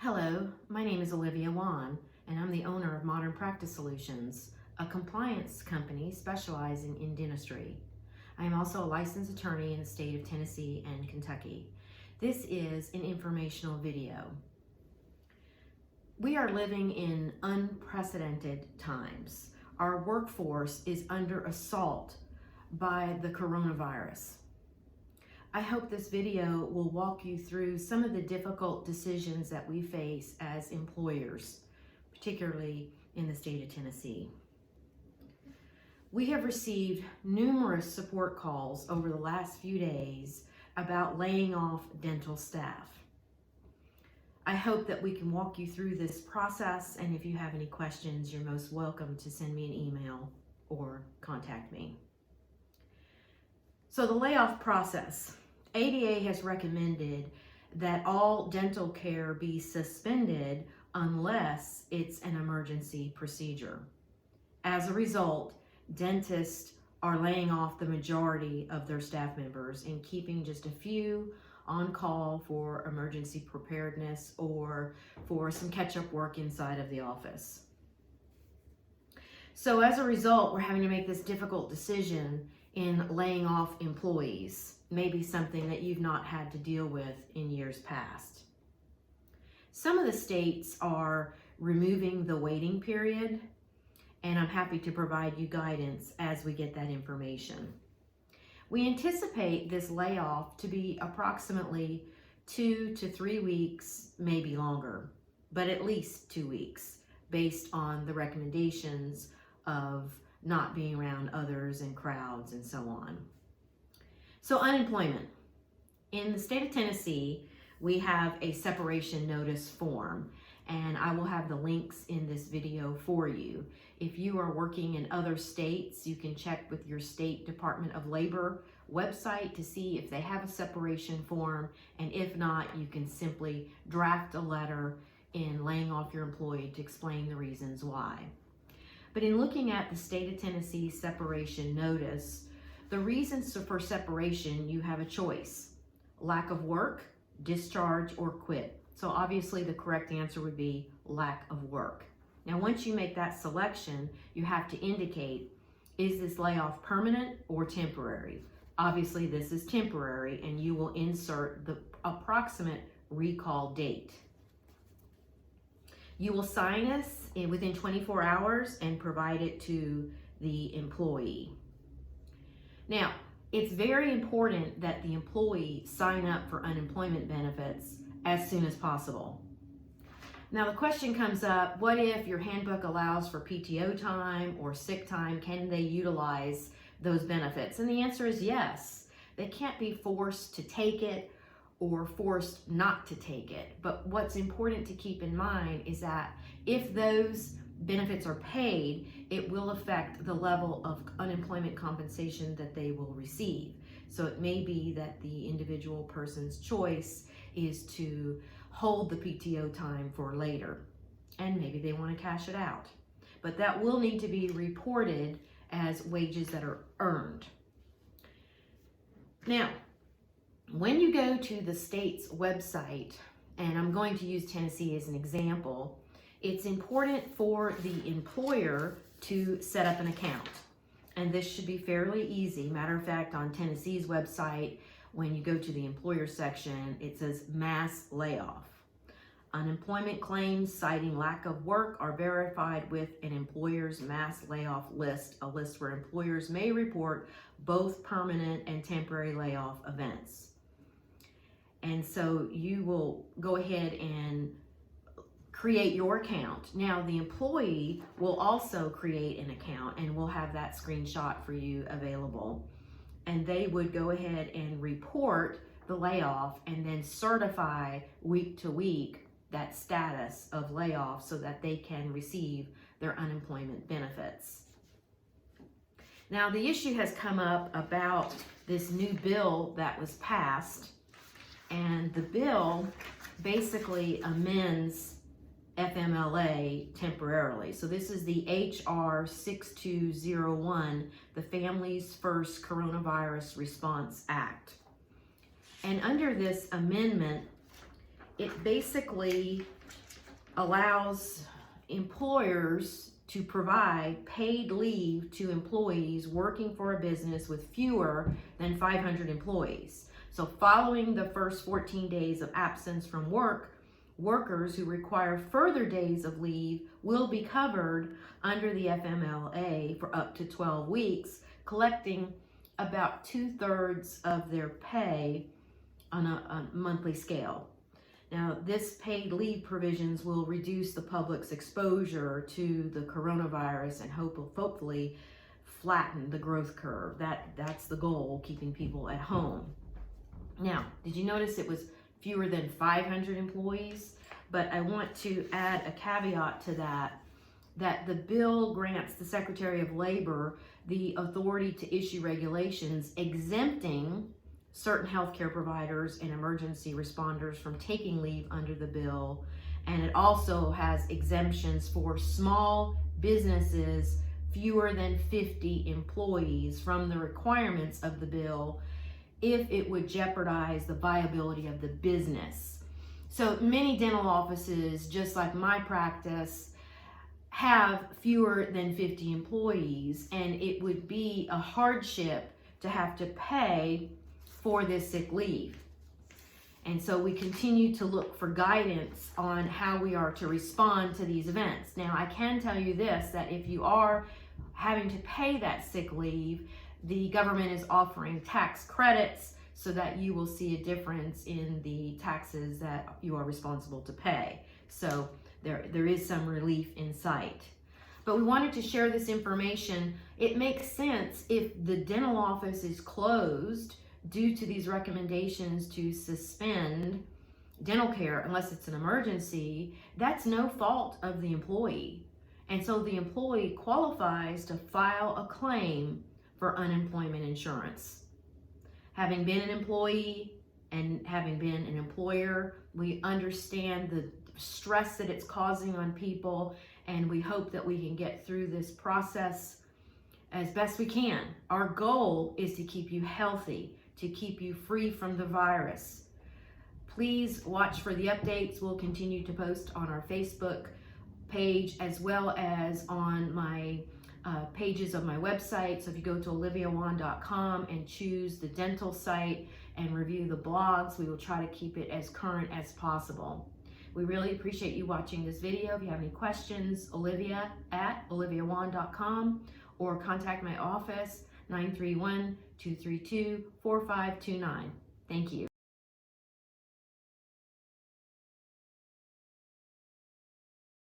Hello, my name is Olivia Wan, and I'm the owner of Modern Practice Solutions, a compliance company specializing in dentistry. I am also a licensed attorney in the state of Tennessee and Kentucky. This is an informational video. We are living in unprecedented times. Our workforce is under assault by the coronavirus. I hope this video will walk you through some of the difficult decisions that we face as employers, particularly in the state of Tennessee. We have received numerous support calls over the last few days about laying off dental staff. I hope that we can walk you through this process, and if you have any questions, you're most welcome to send me an email or contact me. So the layoff process. ADA has recommended that all dental care be suspended unless it's an emergency procedure. As a result, dentists are laying off the majority of their staff members and keeping just a few on call for emergency preparedness or for some catch-up work inside of the office. So as a result, we're having to make this difficult decision in laying off employees, maybe something that you've not had to deal with in years past. Some of the states are removing the waiting period, and I'm happy to provide you guidance as we get that information. We anticipate this layoff to be approximately 2 to 3 weeks, maybe longer, but at least 2 weeks, based on the recommendations of not being around others and crowds and so on. So unemployment. In the state of Tennessee, we have a separation notice form, and I will have the links in this video for you. If you are working in other states, you can check with your state Department of Labor website to see if they have a separation form, and if not, you can simply draft a letter in laying off your employee to explain the reasons why. But in looking at the state of Tennessee separation notice, the reasons for separation, you have a choice: lack of work, discharge, or quit. So obviously the correct answer would be lack of work. Now, once you make that selection, you have to indicate, is this layoff permanent or temporary? Obviously this is temporary, and you will insert the approximate recall date. You will sign this within 24 hours and provide it to the employee. Now, it's very important that the employee sign up for unemployment benefits as soon as possible. Now, the question comes up, what if your handbook allows for PTO time or sick time? Can they utilize those benefits? And the answer is yes. They can't be forced to take it or forced not to take it. But what's important to keep in mind is that if those benefits are paid, it will affect the level of unemployment compensation that they will receive. So it may be that the individual person's choice is to hold the PTO time for later, and maybe they want to cash it out. But that will need to be reported as wages that are earned. Now, when you go to the state's website, and I'm going to use Tennessee as an example, it's important for the employer to set up an account. And this should be fairly easy. Matter of fact, on Tennessee's website, when you go to the employer section, it says mass layoff. Unemployment claims citing lack of work are verified with an employer's mass layoff list, a list where employers may report both permanent and temporary layoff events. And so you will go ahead and create your account. Now, the employee will also create an account, and we'll have that screenshot for you available. And they would go ahead and report the layoff and then certify week to week that status of layoff so that they can receive their unemployment benefits. Now, the issue has come up about this new bill that was passed, and the bill basically amends FMLA temporarily. So this is the HR 6201, the Families First Coronavirus Response Act. And under this amendment, it basically allows employers to provide paid leave to employees working for a business with fewer than 500 employees. So following the first 14 days of absence from work, workers who require further days of leave will be covered under the FMLA for up to 12 weeks, collecting about 2/3 of their pay on a monthly scale. Now, this paid leave provisions will reduce the public's exposure to the coronavirus and hopefully flatten the growth curve. That's the goal, keeping people at home. Now, did you notice it was fewer than 500 employees? But I want to add a caveat to that the bill grants the Secretary of Labor the authority to issue regulations exempting certain healthcare providers and emergency responders from taking leave under the bill. And it also has exemptions for small businesses, fewer than 50 employees, from the requirements of the bill if it would jeopardize the viability of the business. So many dental offices, just like my practice, have fewer than 50 employees, and it would be a hardship to have to pay for this sick leave. And so we continue to look for guidance on how we are to respond to these events. Now, I can tell you this, that if you are having to pay that sick leave, the government is offering tax credits so that you will see a difference in the taxes that you are responsible to pay. So there is some relief in sight. But we wanted to share this information. It makes sense if the dental office is closed due to these recommendations to suspend dental care unless it's an emergency. That's no fault of the employee. And so the employee qualifies to file a claim for unemployment insurance. Having been an employee and having been an employer, we understand the stress that it's causing on people, and we hope that we can get through this process as best we can. Our goal is to keep you healthy, to keep you free from the virus. Please watch for the updates. We'll continue to post on our Facebook page as well as on my pages of my website. So if you go to oliviawan.com and choose the dental site and review the blogs, we will try to keep it as current as possible. We really appreciate you watching this video. If you have any questions, olivia@oliviawan.com, or contact my office, 931-232-4529. Thank you.